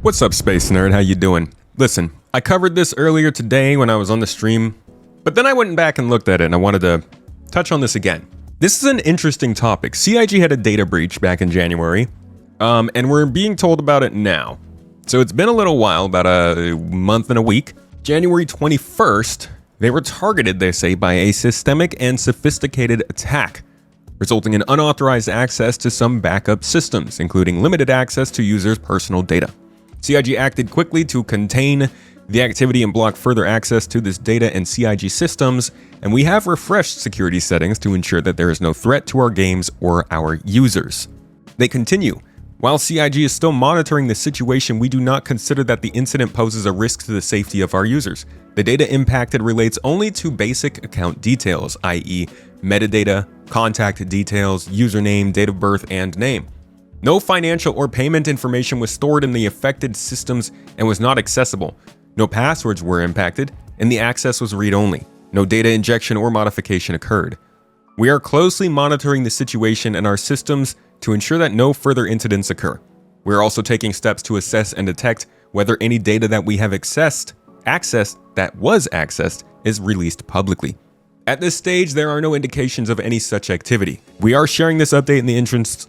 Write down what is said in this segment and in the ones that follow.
What's up, Space Nerd? How you doing? Listen, I covered this earlier today when I was on the stream, but then I went back and looked at it and I wanted to touch on this again. This is an interesting topic. CIG had a data breach back in January, and we're being told about it now. So it's been a little while, about a month and a week. January 21st, they were targeted, they say, by a systemic and sophisticated attack, resulting in unauthorized access to some backup systems, including limited access to users' personal data. CIG acted quickly to contain the activity and block further access to this data and CIG systems, and we have refreshed security settings to ensure that there is no threat to our games or our users. They continue. While CIG is still monitoring the situation, we do not consider that the incident poses a risk to the safety of our users. The data impacted relates only to basic account details, i.e. metadata, contact details, username, date of birth, and name. No financial or payment information was stored in the affected systems and was not accessible. No passwords were impacted, and the access was read-only. No data injection or modification occurred. We are closely monitoring the situation and our systems to ensure that no further incidents occur. We are also taking steps to assess and detect whether any data that we have accessed is released publicly. At this stage, there are no indications of any such activity. We are sharing this update in the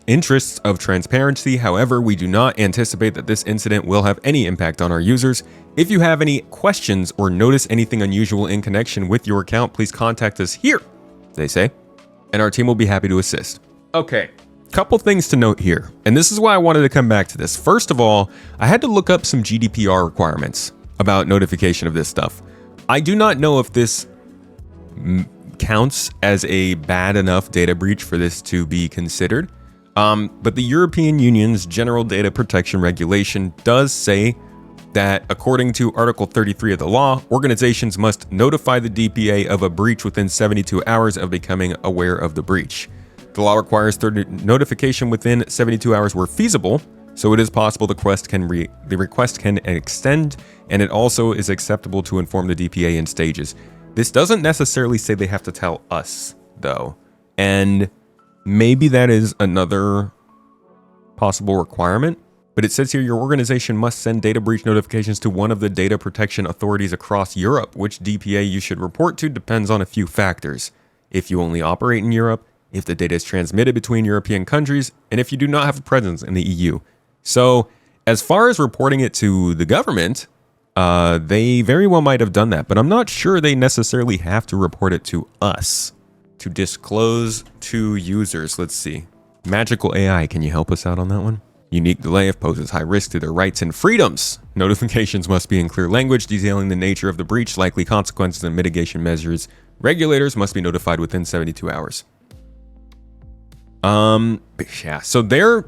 interests of transparency. However, we do not anticipate that this incident will have any impact on our users. If you have any questions or notice anything unusual in connection with your account, please contact us here, they say, and our team will be happy to assist. Okay, couple things to note here, and this is why I wanted to come back to this. First of all, I had to look up some GDPR requirements about notification of this stuff. I do not know if this counts as a bad enough data breach for this to be considered. But the European Union's General Data Protection Regulation does say that according to Article 33 of the law, organizations must notify the DPA of a breach within 72 hours of becoming aware of the breach. The law requires notification within 72 hours where feasible, so it is possible the request can extend, and it also is acceptable to inform the DPA in stages. This doesn't necessarily say they have to tell us, though, and maybe that is another possible requirement, but it says here your organization must send data breach notifications to one of the data protection authorities across Europe. Which DPA you should report to depends on a few factors. If you only operate in Europe, if the data is transmitted between European countries, and if you do not have a presence in the EU. So, as far as reporting it to the government, they very well might have done that, but I'm not sure they necessarily have to report it to us to disclose to users. Let's see. Magical AI, can you help us out on that one? Unique delay poses high risk to their rights and freedoms. Notifications must be in clear language detailing the nature of the breach, likely consequences, and mitigation measures. Regulators must be notified within 72 hours. Yeah, so they're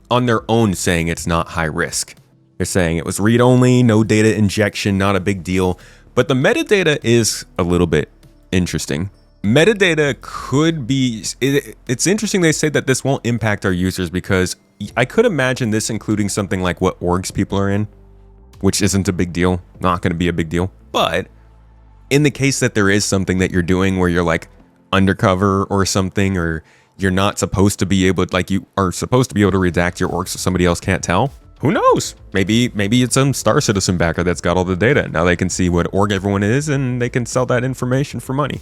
on their own saying it's not high risk. They're saying it was read-only, no data injection, not a big deal. But the metadata is a little bit interesting. Metadata could be... It's interesting they say that this won't impact our users because I could imagine this including something like what orgs people are in, which isn't a big deal, not going to be a big deal. But in the case that there is something that you're doing where you're like undercover or something, or you're not supposed to be able, like you are supposed to be able to redact your org so somebody else can't tell. Who knows? Maybe it's some Star Citizen backer that's got all the data. Now they can see what org everyone is and they can sell that information for money.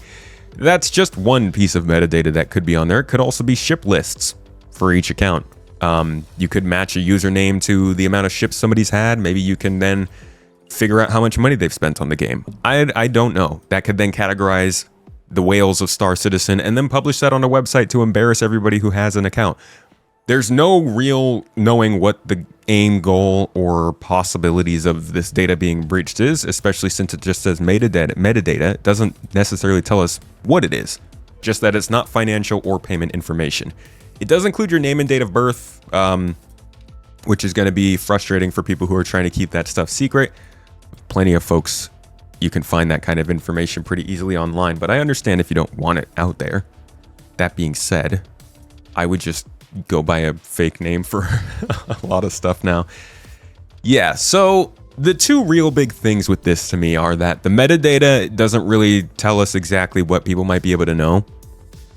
That's just one piece of metadata that could be on there. It could also be ship lists for each account. You could match a username to the amount of ships somebody's had. Maybe you can then figure out how much money they've spent on the game. I don't know. That could then categorize the whales of Star Citizen and then publish that on a website to embarrass everybody who has an account. There's no real knowing what the aim, goal, or possibilities of this data being breached is, especially since it just says metadata. It doesn't necessarily tell us what it is, just that it's not financial or payment information. It does include your name and date of birth, which is going to be frustrating for people who are trying to keep that stuff secret. Plenty of folks, you can find that kind of information pretty easily online, but I understand if you don't want it out there. That being said, I would just go by a fake name for a lot of stuff now. Yeah, so the two real big things with this to me are that the metadata doesn't really tell us exactly what people might be able to know.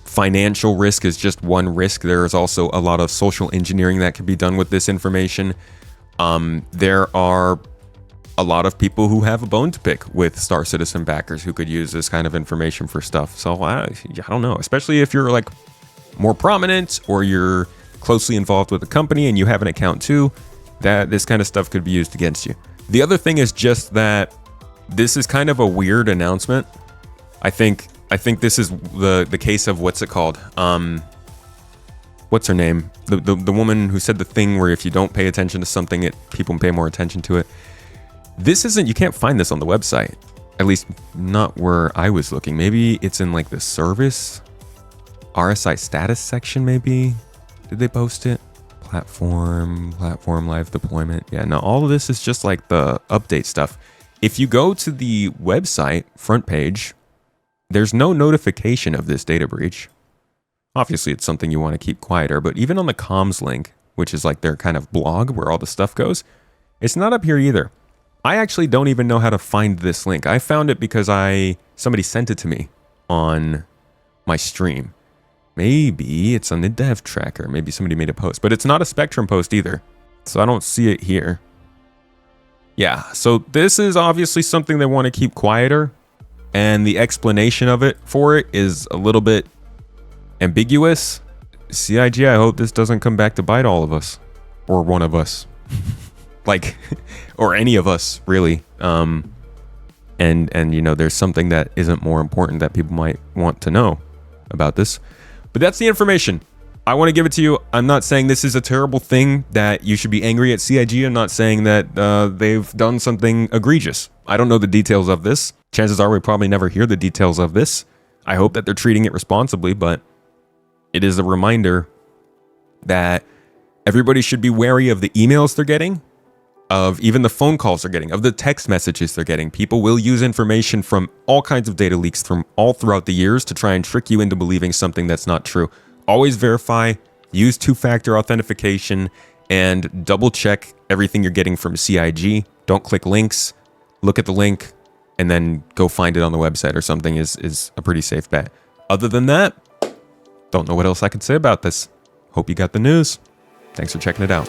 Financial risk is just one risk. There is also a lot of social engineering that can be done with this information. There are a lot of people who have a bone to pick with Star Citizen backers who could use this kind of information for stuff. So I don't know, especially if you're like more prominent or you're closely involved with the company and you have an account too, that this kind of stuff could be used against you. The other thing is just that this is kind of a weird announcement. I think this is the case of what's it called? What's her name? The woman who said the thing where if you don't pay attention to something, people pay more attention to it. This isn't, you can't find this on the website. At least not where I was looking. Maybe it's in like the service RSI status section maybe. Did they post it? Platform live deployment. Yeah, no, all of this is just like the update stuff. If you go to the website front page, there's no notification of this data breach. Obviously, it's something you want to keep quieter, but even on the comms link, which is like their kind of blog where all the stuff goes, it's not up here either. I actually don't even know how to find this link. I found it because somebody sent it to me on my stream. Maybe it's on the dev tracker. Maybe somebody made a post, but it's not a Spectrum post either. So I don't see it here. Yeah, so this is obviously something they want to keep quieter. And the explanation of it for it is a little bit ambiguous. CIG, I hope this doesn't come back to bite all of us. Or one of us. Like, or any of us, really. And you know, there's something that isn't more important that people might want to know about this. But that's the information. I want to give it to you. I'm not saying this is a terrible thing that you should be angry at CIG. I'm not saying that they've done something egregious. I don't know the details of this. Chances are we probably never hear the details of this. I hope that they're treating it responsibly, but it is a reminder that everybody should be wary of the emails they're getting, of even the phone calls they're getting, of the text messages they're getting. People will use information from all kinds of data leaks from all throughout the years to try and trick you into believing something that's not true. Always verify, use two-factor authentication, and double check everything you're getting from CIG. Don't click links, look at the link, and then go find it on the website or something is a pretty safe bet. Other than that, don't know what else I can say about this. Hope you got the news. Thanks for checking it out.